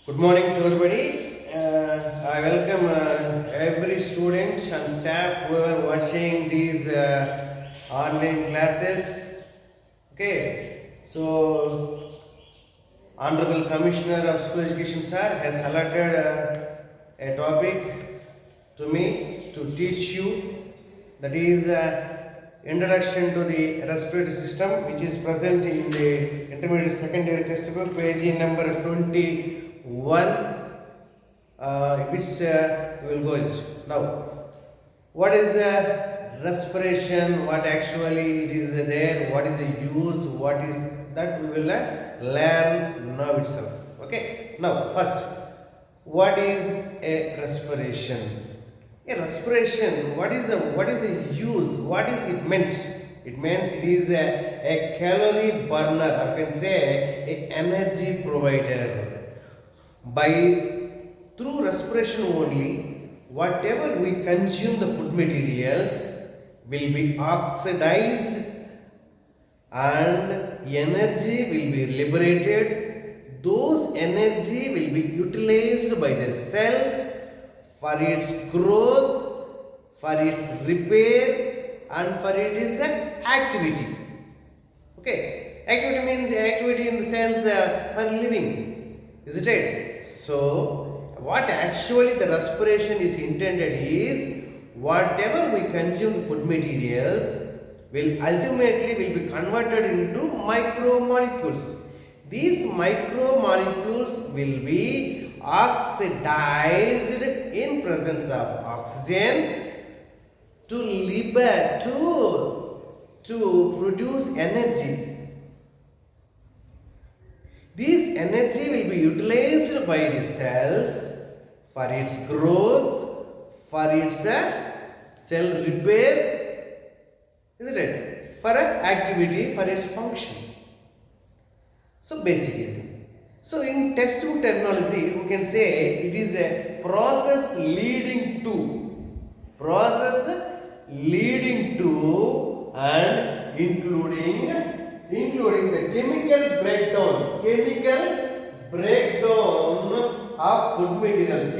Good morning to everybody. I welcome every student and staff who are watching these online classes. Okay, so Honorable Commissioner of School Education sir has allotted a topic to me to teach you, that is introduction to the respiratory system, which is present in the intermediate secondary textbook page number 21, which we will go into. Now, what is respiration, what actually it is there, what is the use, what is that, we will learn now itself. Okay, now first, what is a respiration? A respiration, what is a use, what is it meant? It means it is a calorie burner, I can say a energy provider. By through respiration only, whatever we consume the food materials will be oxidized and energy will be liberated. Those energy will be utilized by the cells for its growth, for its repair, and for its activity. Okay, activity means activity in the sense for living, is it right? So, what actually the respiration is intended is, whatever we consume food materials will ultimately be converted into micromolecules. These micromolecules will be oxidized in presence of oxygen to produce energy. This energy will be utilized by the cells for its growth, for its cell repair, isn't it? For activity, for its function. So basically, so in textbook terminology, we can say it is a process leading to and including the chemical breakdown of food materials,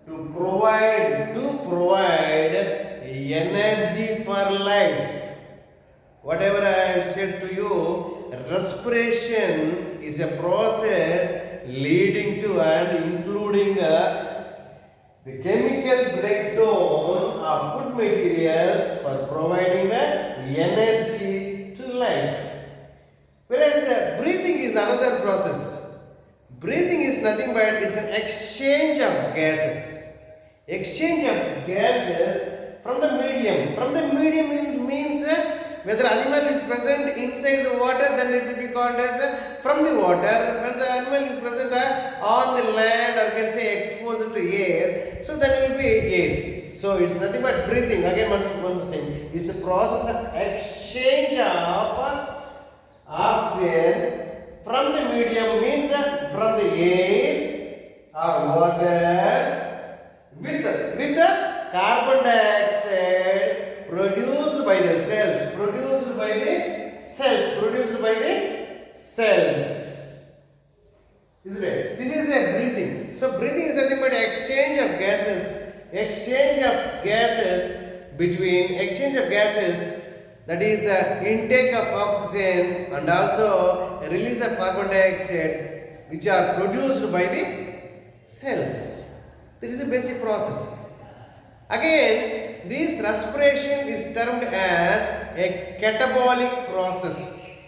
to provide energy for life. Whatever I have said to you, respiration is a process leading to and including the chemical breakdown of food materials for providing energy to life. Whereas breathing is another process. Breathing is nothing but it's an exchange of gases. Exchange of gases from the medium. From the medium means whether animal is present inside the water, then it will be called as from the water. When the animal is present on the land, or can say exposed to air, so then it will be air. So it's nothing but breathing. Again, one saying, it's a process of exchange of oxygen from the medium, means from the air or water with carbon dioxide produced by the cells. Isn't it? This is a breathing. So breathing is nothing but exchange of gases, that is intake of oxygen and also release of carbon dioxide, which are produced by the cells. That is a basic process. Again, this respiration is termed as a catabolic process.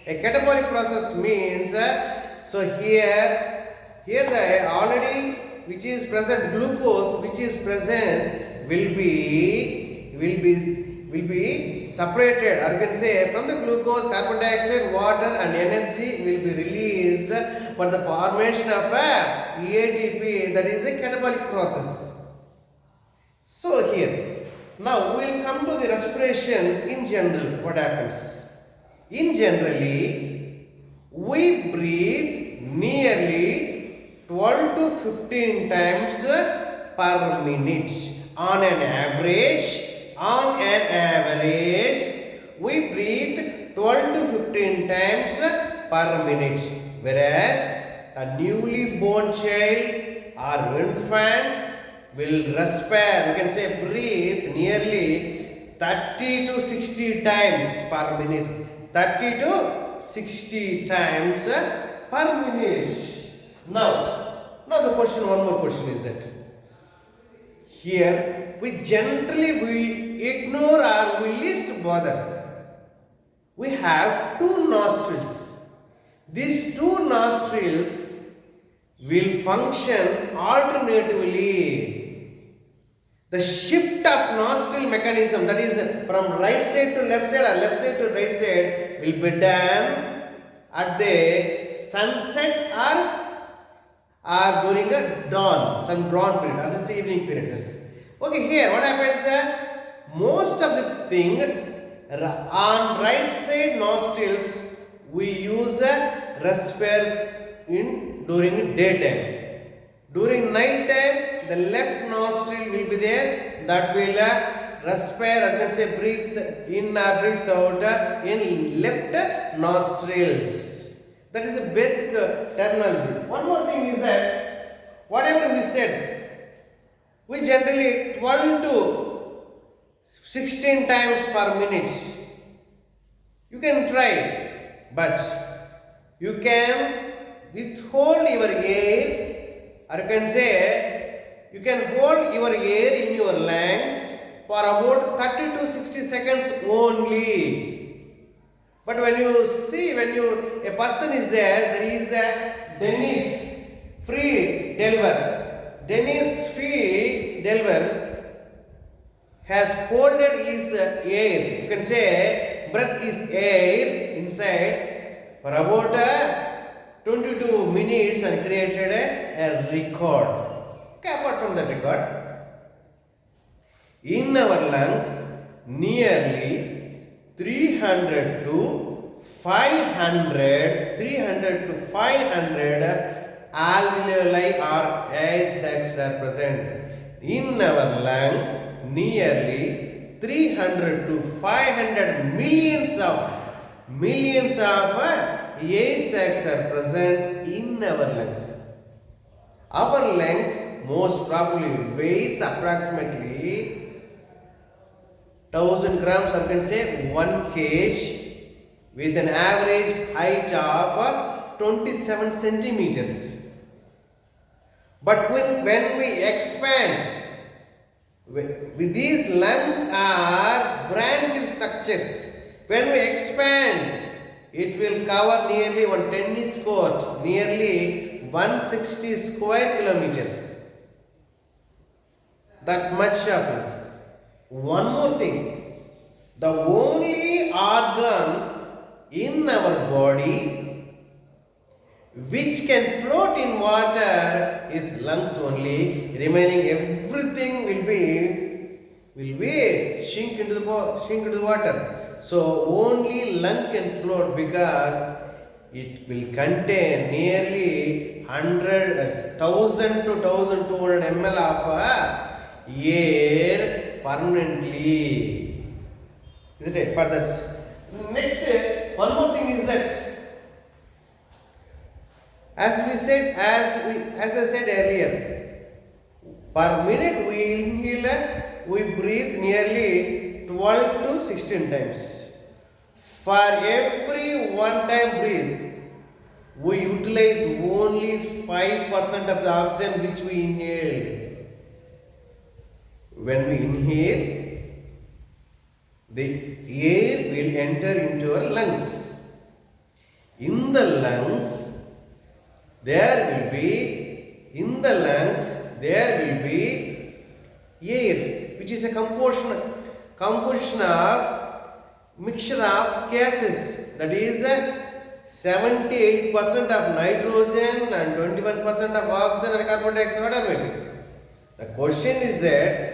A catabolic process means, so here the already which is present glucose which is present will be separated, or you can say from the glucose, carbon dioxide, water and energy will be released for the formation of ATP, that is a catabolic process. So here, now we will come to the respiration in general. What happens? In generally, we breathe nearly 12 to 15 times per minute. On an average, we breathe 12 to 15 times per minute. Whereas a newly born child or infant will respire, you can say breathe nearly 30 to 60 times per minute. 30 to 60 times per minute. Now the question, one more question is that here we ignore or we least bother. We have two nostrils. These two nostrils will function alternatively. The shift of nostril mechanism, that is from right side to left side or left side to right side, will be done at the sunset or during a dawn period, or this evening period. Okay, here what happens? Most of the thing on right side nostrils we use a respire in during daytime. During night time, the left nostril will be there, that will respire, I can say breathe in or breathe out in left nostrils. That is a basic terminology. One more thing is that whatever we said, we generally 12 to 16 times per minute. You can try, but you can withhold your air, or you can say you can hold your air in your lungs for about 30 to 60 seconds only. But when a person is there is a Dennis Free Delver. Dennis Free Delver has holded his air. You can say breath is air inside for about 22 minutes and created a record. Okay, apart from that record, in our lungs nearly 300 to 500 alveoli or air sacs are present. In our lung, nearly 300 to 500 millions of air sacs are present in our lungs. Our lungs most probably weighs approximately 1000 grams, or can say 1 kg, with an average height of 27 centimeters. But when we expand, with these lungs are branching structures. When we expand, it will cover nearly one tennis court, nearly 160 square kilometers. That much of lungs. One more thing, the only organ in our body which can float in water is lungs only. Remaining everything will be sink into the water. So only lung can float because it will contain nearly 1000 to 1200 ml of air permanently. Is it? For that. Next, one more thing is that, as I said earlier, per minute we inhale, we breathe nearly 12 to 16 times. For every one time breathe, we utilize only 5% of the oxygen which we inhaled. When we inhale, the air will enter into our lungs. In the lungs, there will be air, which is a composition of mixture of gases. That is 78% of nitrogen and 21% of oxygen and carbon dioxide. Whatever. The question is that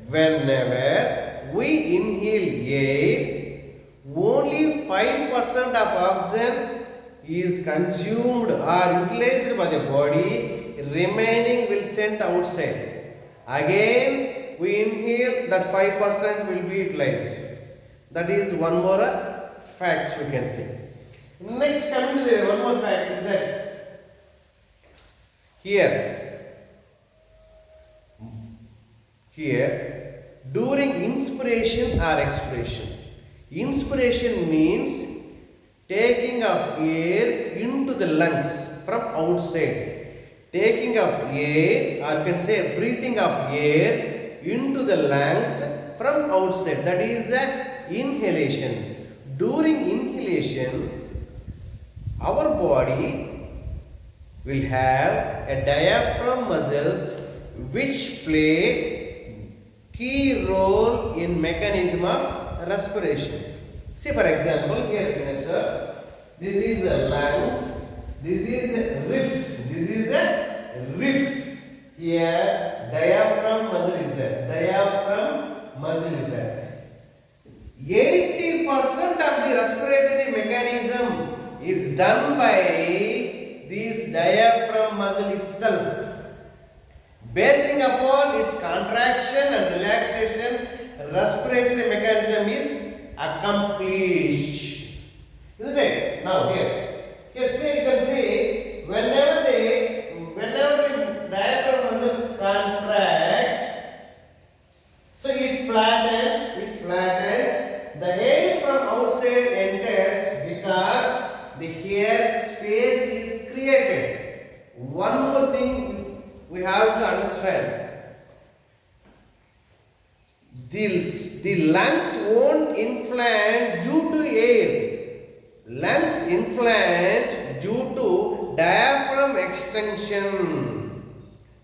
whenever we inhale air, only 5% of oxygen is consumed or utilized by the body, remaining will sent outside. Again we inhale, that 5% will be utilized. That is one more fact we can say. Next, coming to the one more fact is that here, during inspiration or expiration. Inspiration means taking of air into the lungs from outside. Taking of air, or can say breathing of air into the lungs from outside. That is inhalation. During inhalation, our body will have a diaphragm muscles which play key role in mechanism of respiration. See, for example, here you can observe, this is lungs, this is ribs, this is ribs. Here diaphragm muscle is there, diaphragm muscle is there. 80% of the respiratory mechanism is done by this diaphragm muscle itself. Basing upon its contraction and relaxation, respiratory mechanism is accomplished. Isn't it? Now here see, you can see whenever the diaphragm muscle contracts, so it flattens, the air from outside enters because the air space is created. One more thing we have to understand. The lungs won't inflate due to air. Lungs inflate due to diaphragm extension.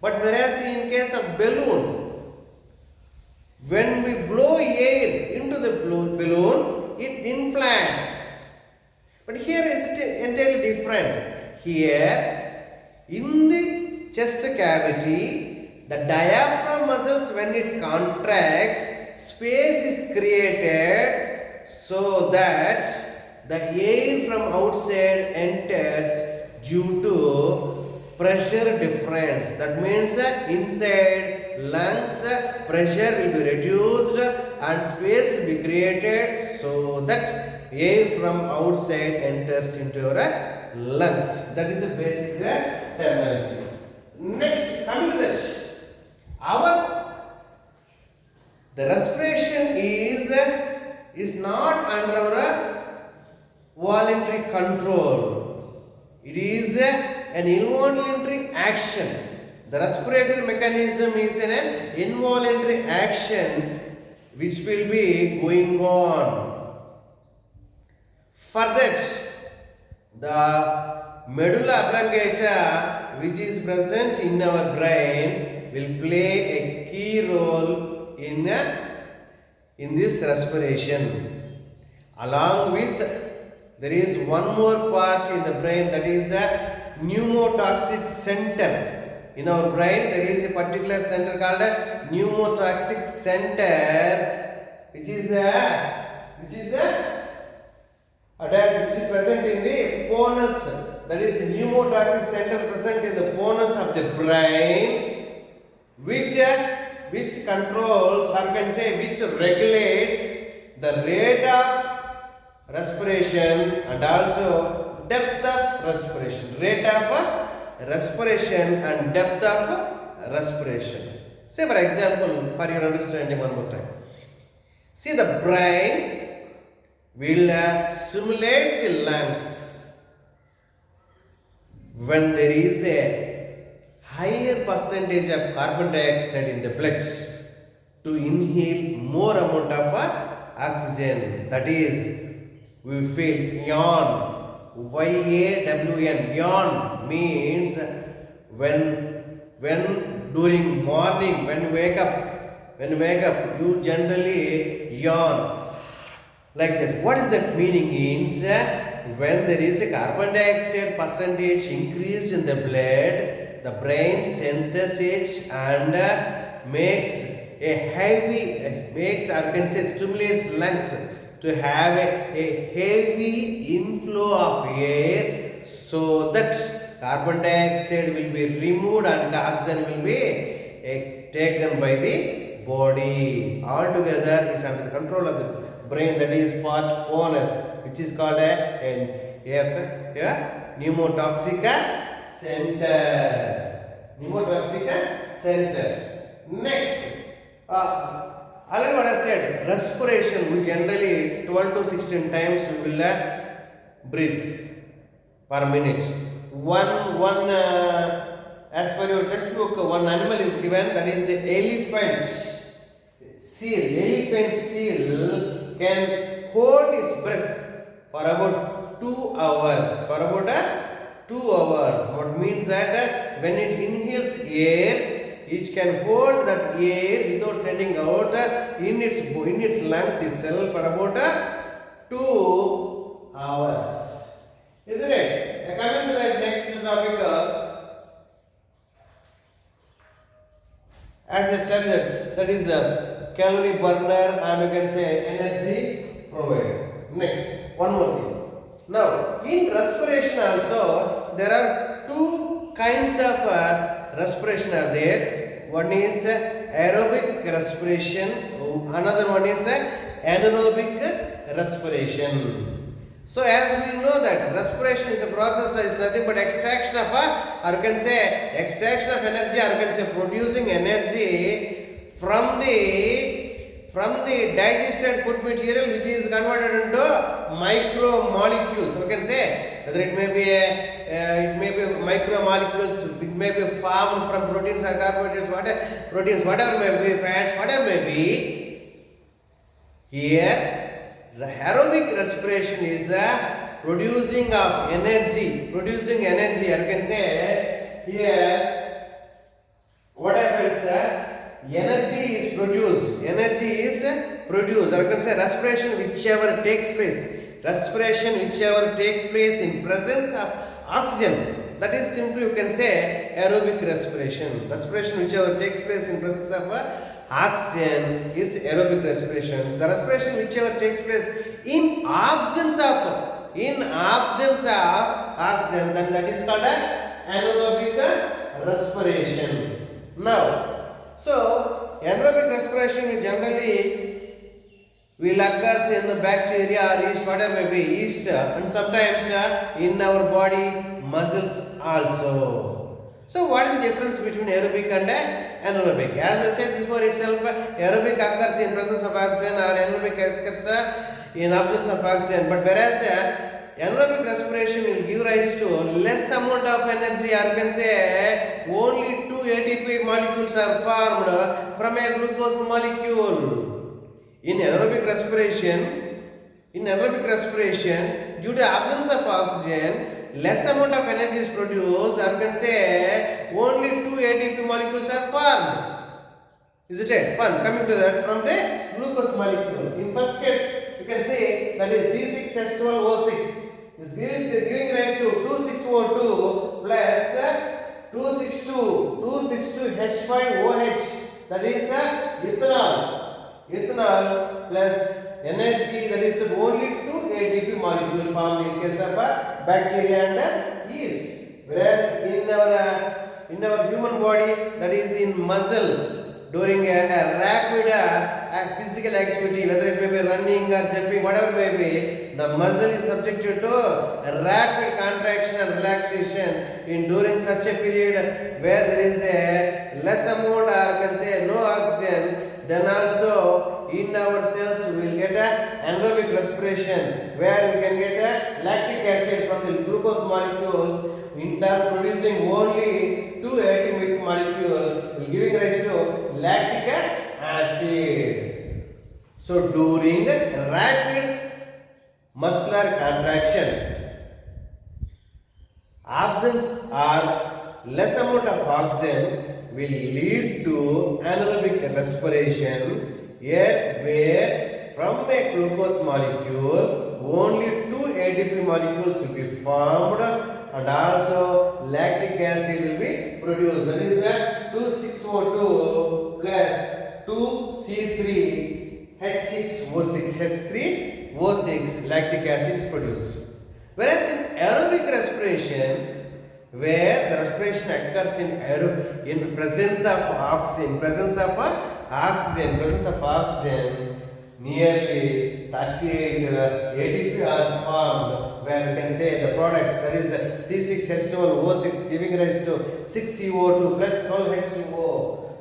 But whereas in case of balloon, when we blow air into the balloon, it inflates. But here it's entirely different. Here, in the chest cavity, the diaphragm muscles, when it contracts, space is created so that the air from outside enters due to pressure difference. That means inside lungs pressure will be reduced and space will be created so that air from outside enters into your lungs. That is the basic terminology. Next, coming to this, the respiration is not under our voluntary control. It is an involuntary action. The respiratory mechanism is an involuntary action which will be going on. For that, the medulla oblongata, which is present in our brain, will play a key role in this respiration. Along with, there is one more part in the brain, that is a pneumotoxic center. In our brain, there is a particular center called a pneumotoxic center, which is present in the ponus. That is pneumotoxic center present in the ponus of the brain, which controls, or can say which regulates the rate of respiration and also depth of respiration. Rate of respiration and depth of respiration. Say for example, for your understanding one more time. See, the brain will stimulate the lungs when there is a higher percentage of carbon dioxide in the blood to inhale more amount of oxygen. That is, we feel yawn. Y-A-W-N. Yawn means when during morning, when you wake up, you generally yawn. Like that. What is that meaning? Means when there is a carbon dioxide percentage increase in the blood, the brain senses it and makes stimulates lungs to have a heavy inflow of air so that carbon dioxide will be removed and oxygen will be taken by the body. Altogether is under the control of the brain, that is part ponus, which is called a a pneumotoxic center. Pneumotoxic center. Next, already what I said, respiration, we generally 12 to 16 times we will breathe per minute. One as per your textbook, one animal is given, that is elephant seal. Elephant seal can hold its breath for about 2 hours. For about 2 hours. What means that when it inhales air, it can hold that air without sending out in its lungs itself for about 2 hours. Isn't it? Coming to the next topic. As I said, that is a calorie burner, and you can say energy provider. Next, one more thing. Now, in respiration also, there are two kinds of respiration are there. One is aerobic respiration, another one is anaerobic respiration. So as we know that respiration is a process, is nothing but extraction of or you can say extraction of energy, or you can say producing energy from the digested food material, which is converted into micromolecules. We can say whether it may be micromolecules, it may be formed from proteins or carbohydrates, whatever may be, fats, whatever may be. Here the aerobic respiration is producing of energy, or you can say here what happens, energy is produced, or you can say respiration whichever takes place in presence of oxygen, that is simply you can say aerobic respiration whichever takes place in presence of oxygen is aerobic respiration. The respiration whichever takes place in absence of oxygen, then that is called anaerobic respiration. Now, so anaerobic respiration generally will occurs in the bacteria or yeast, whatever may be yeast, and sometimes in our body muscles also. So what is the difference between aerobic and anaerobic? As I said before itself, aerobic occurs in presence of oxygen, or anaerobic occurs in absence of oxygen. But whereas anaerobic respiration will give rise to less amount of energy, or you can say only 2 ATP molecules are formed from a glucose molecule. In anaerobic respiration, due to absence of oxygen, less amount of energy is produced, or you can say only 2 ATP molecules are formed. Is it fun? Coming to that from the glucose molecule. In first case, you can say that is C6H12O6 is giving rise to 2,6O2 plus 2,6,2,2H5OH, that is ethanol plus energy, that is only 2 ATP molecule formed in case of bacteria and yeast. Whereas in our human body, that is in muscle, during a rapid physical activity, whether it may be running or jumping, whatever may be, the muscle is subjected to a rapid contraction and relaxation during such a period where there is a less amount, or can say no oxygen. Then also in our cells we will get anaerobic respiration, where we can get lactic acid from the glucose molecules, in turn producing only 2 ATP molecule, giving rise to lactic acid. So during rapid muscular contraction, absence or less amount of oxygen will lead to anaerobic respiration, where from a glucose molecule only 2 ATP molecules will be formed, and also lactic acid will be produced. That is 2,6O2 plus 2C3H6O6 lactic acid is produced. Whereas in aerobic respiration, where the respiration occurs in presence of oxygen, nearly 38 ATP are formed, where you can say the products, that is C6H12O6 giving rise to 6CO2 plus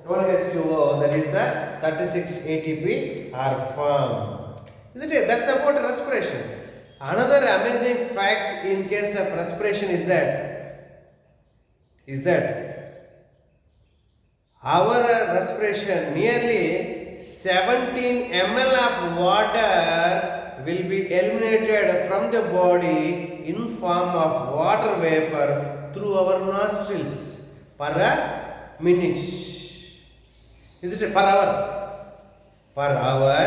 12H2O, that is the 36 ATP are formed. Isn't it? That's about respiration. Another amazing fact in case of respiration is that our respiration, nearly 17 ml of water will be eliminated from the body in form of water vapor through our nostrils per a minute. Is it per hour? Per hour,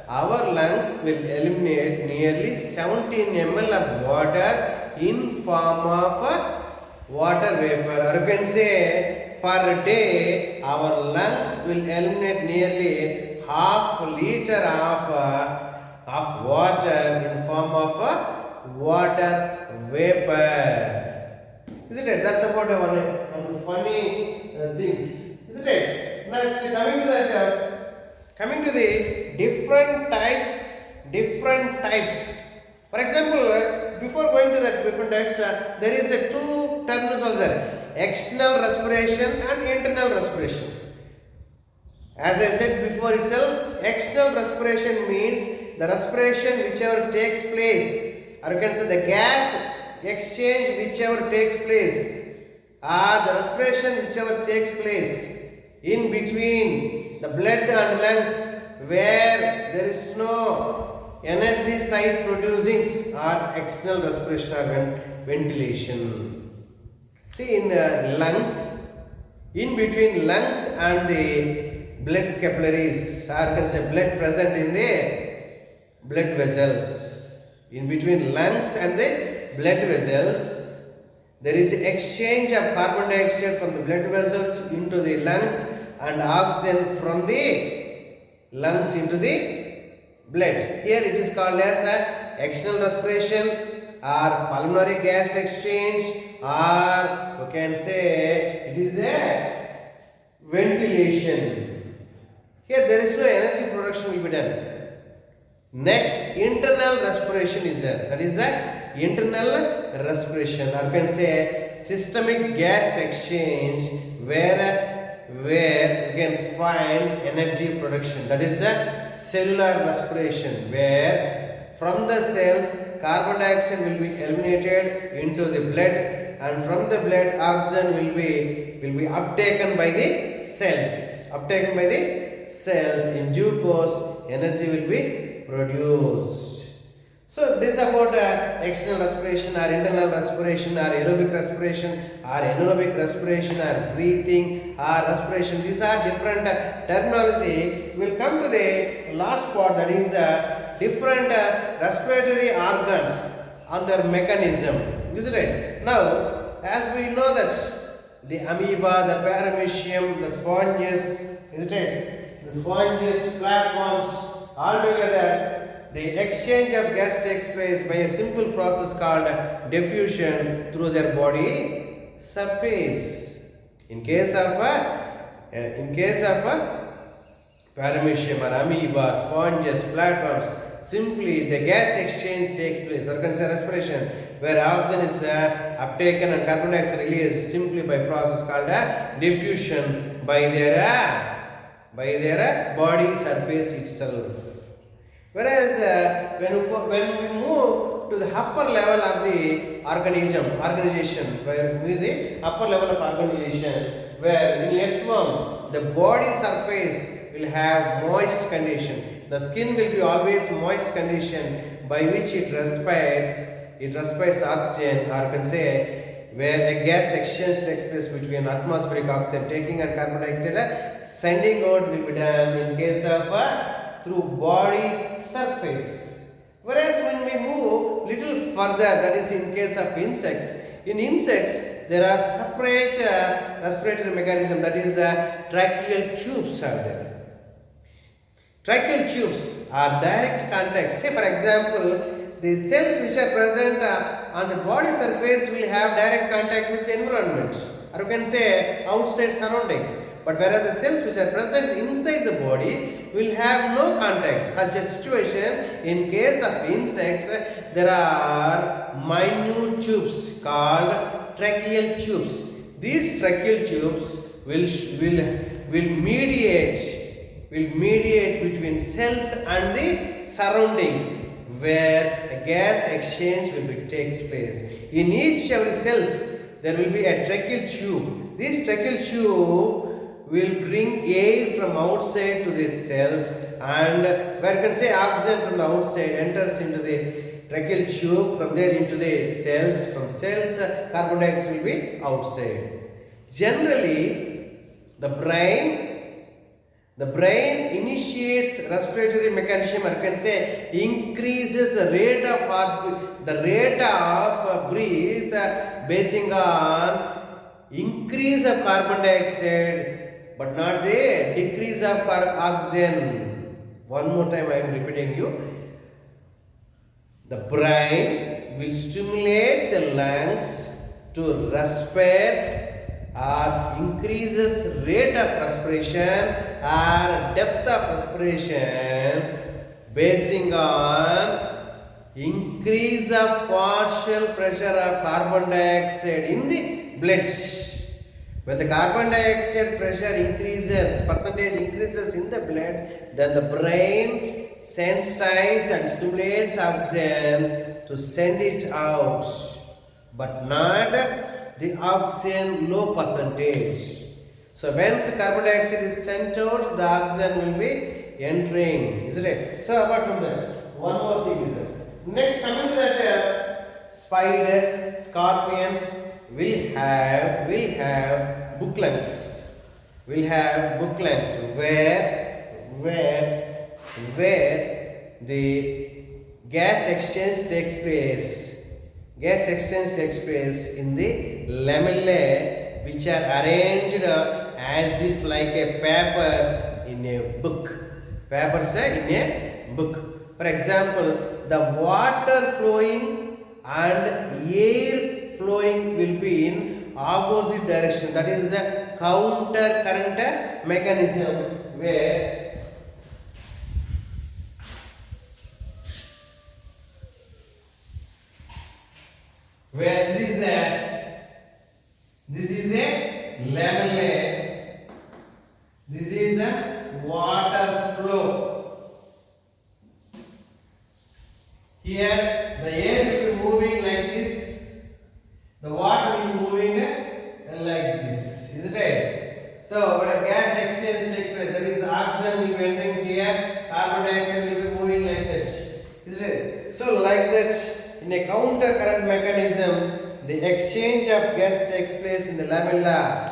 our lungs will eliminate nearly 17 ml of water in form of water vapor. Or you can say per day our lungs will eliminate nearly half liter of water in form of water vapor. Isn't it? That's about one funny things. Isn't it? Next, coming to the different types. For example, before going to the different types, there is a two terms also. External respiration and internal respiration. As I said before itself, external respiration means the respiration whichever takes place, or you can say the gas exchange whichever takes place, or the respiration whichever takes place in between the blood and lungs, where there is no energy side producing, or external respiration or ventilation. See, in lungs, in between lungs and the blood capillaries, or you can say blood present in the blood vessels. In between lungs and the blood vessels, there is exchange of carbon dioxide from the blood vessels into the lungs and oxygen from the lungs into the blood. Here it is called as external respiration or pulmonary gas exchange, or you can say it is a ventilation. Here there is no energy production will be done. Next, internal respiration is there. That is the internal respiration, or you can say systemic gas exchange, where you can find energy production. That is the cellular respiration, where from the cells carbon dioxide will be eliminated into the blood, and from the blood oxygen will be uptaken by the cells. Uptaken by the cells. In due course, energy will be produced. So this is about external respiration or internal respiration or aerobic respiration or anaerobic respiration or breathing or respiration. These are different terminology. We will come to the last part, that is different respiratory organs and their mechanism. Isn't it? Now, as we know that the amoeba, the paramecium, the sponges, isn't it? The sponges, flatworms, all together, the exchange of gas takes place by a simple process called diffusion through their body surface. In case of paramecium or amoeba, sponges, flatworms, simply the gas exchange takes place, or can say respiration, where oxygen is uptaken and carbon dioxide released simply by process called diffusion by their body surface itself. Whereas when we move to the upper level of the organization, where we the upper level of organization, where in earthworm the body surface will have moist condition. The skin will be always moist condition by which it respires oxygen, or can say where a gas exchange takes place between atmospheric oxygen taking and carbon dioxide sending out will be done in case of through body surface. Whereas when we move little further, that is in case of insects, in insects there are separate respiratory mechanism, that is tracheal tubes are there. Tracheal tubes are direct contact. Say for example, the cells which are present on the body surface will have direct contact with the environment, or you can say outside surroundings. But whereas the cells which are present inside the body will have no contact. Such a situation, in case of insects, there are minute tubes called tracheal tubes. These tracheal tubes will mediate between cells and the surroundings, where a gas exchange takes place. In each of the cells, there will be a tracheal tube. This tracheal tube will bring air from outside to the cells, and where you can say oxygen from the outside enters into the tracheal tube, from there into the cells, from cells carbon dioxide will be outside. Generally, the brain initiates respiratory mechanism, or you can say increases the rate of heartbeat, the rate of breathe basing on increase of carbon dioxide, but not the decrease of oxygen. One more time I am repeating you. The brain will stimulate the lungs to respire, or increases rate of respiration or depth of respiration basing on increase of partial pressure of carbon dioxide in the blood. When the carbon dioxide pressure increases, percentage increases in the blood, then the brain sensitizes and stimulates oxygen to send it out, but not the oxygen low percentage. So once the carbon dioxide is sent out, the oxygen will be entering, isn't it? So apart from this, one more thing is there. Next, coming to that, spiders, scorpions will have book lungs. Will have book lungs where the gas exchange takes place. Gas exchange takes place in the lamellae, which are arranged as if like a papers in a book. Papers in a book. For example, the water flowing and air flowing will be in opposite direction. That is the counter current mechanism, where this is a lamellae, this is a water flow. Here the air will be moving like this, the water will be moving like this, isn't it? So when gas exchange takes place, that is oxygen will be entering here, carbon dioxide will be moving like that, isn't it? So like that, in a counter current mechanism, the exchange of gas takes place in the lamella.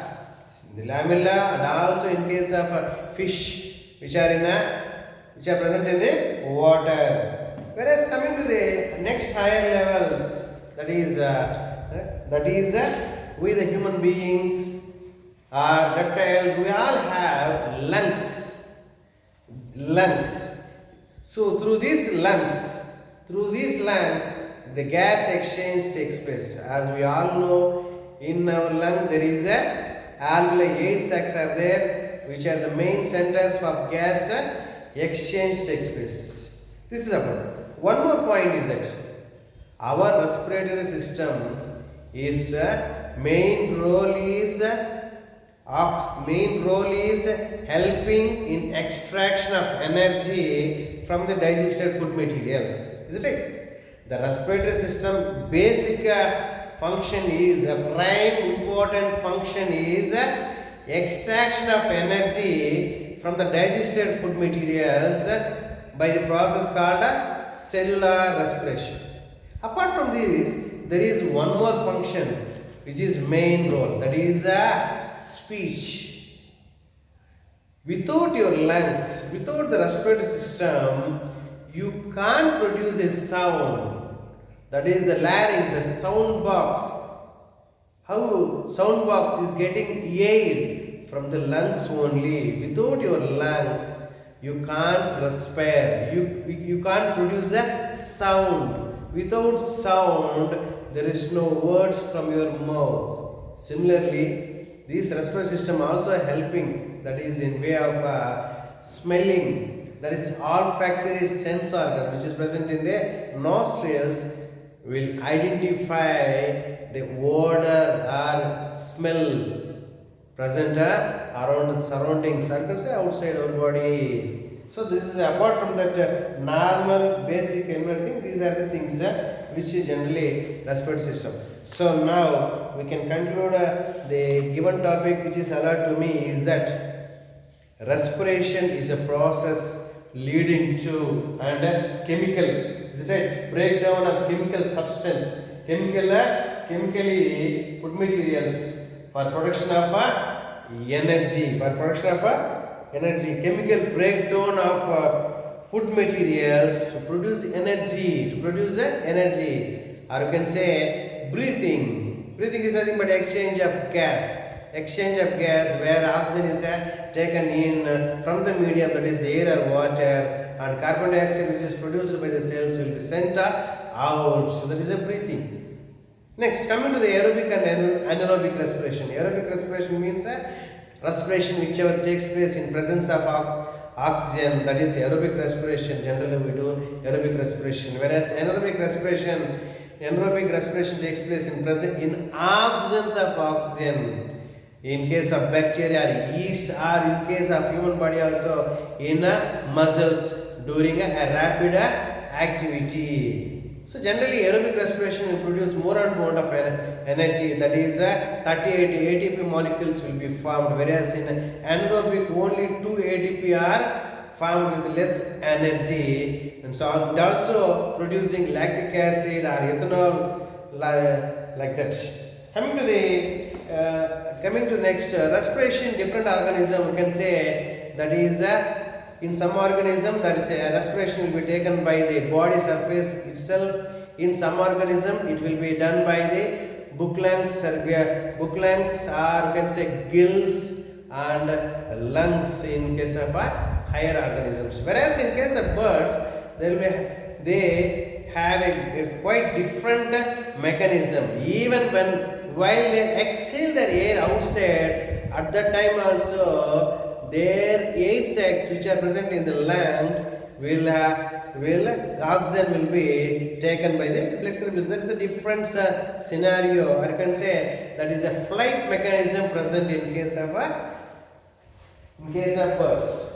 And also in case of fish which are present in the water. Whereas coming to the next higher levels, that is we the human beings or reptiles, we all have lungs. So through these lungs, the gas exchange takes place. As we all know, in our lung there is a alveoli, air sacs are there, which are the main centers of gas exchange takes place. This is about. One more point is that our respiratory system is main role is helping in extraction of energy from the digested food materials, isn't it? The respiratory system basic function is a prime important function is extraction of energy from the digested food materials by the process called cellular respiration. Apart from this, there is one more function which is main role, that is speech. Without your lungs, without the respiratory system, you can't produce a sound. That is the larynx, the sound box. How sound box is getting air from the lungs only. Without your lungs, you can't respire. You can't produce a sound. Without sound, there is no words from your mouth. Similarly, This respiratory system also helping, that is in way of smelling, that is olfactory sense organ which is present in the nostrils will identify the odor or smell present around the surroundings, I can say outside our body. So this is apart from that normal basic everything, these are the things which is generally respiratory system. So now we can conclude the given topic which is allowed to me is that respiration is a process leading to and chemical, is it right? Breakdown of chemical substance, chemically food materials for production of energy, chemical breakdown of food materials to produce energy, or you can say breathing. Breathing is nothing but exchange of gas, where oxygen is taken in from the medium, that is air or water, and carbon dioxide which is produced by the cells will be sent out. So that is a breathing. Next, coming to the aerobic and anaerobic respiration. Aerobic respiration means respiration whichever takes place in presence of oxygen, that is aerobic respiration. Generally we do aerobic respiration, whereas anaerobic respiration takes place in absence of oxygen. In case of bacteria or yeast, or in case of human body also in muscles during a rapid activity. So generally aerobic respiration will produce more and more of energy, that is 38 ATP molecules will be formed, whereas in anaerobic only 2 ATP are formed with less energy, and so it also producing lactic acid or ethanol like that. Coming to next respiration, different organism we can say, that is in some organism that is respiration will be taken by the body surface itself. In some organism it will be done by the book lungs, or you can say gills and lungs in case of higher organisms. Whereas in case of birds, they have a quite different mechanism. Even while they exhale their air outside, at that time also their air sacs which are present in the lungs will oxygen will be taken by the blood capillary. There is a different scenario, or you can say that is a flight mechanism present in case of birds.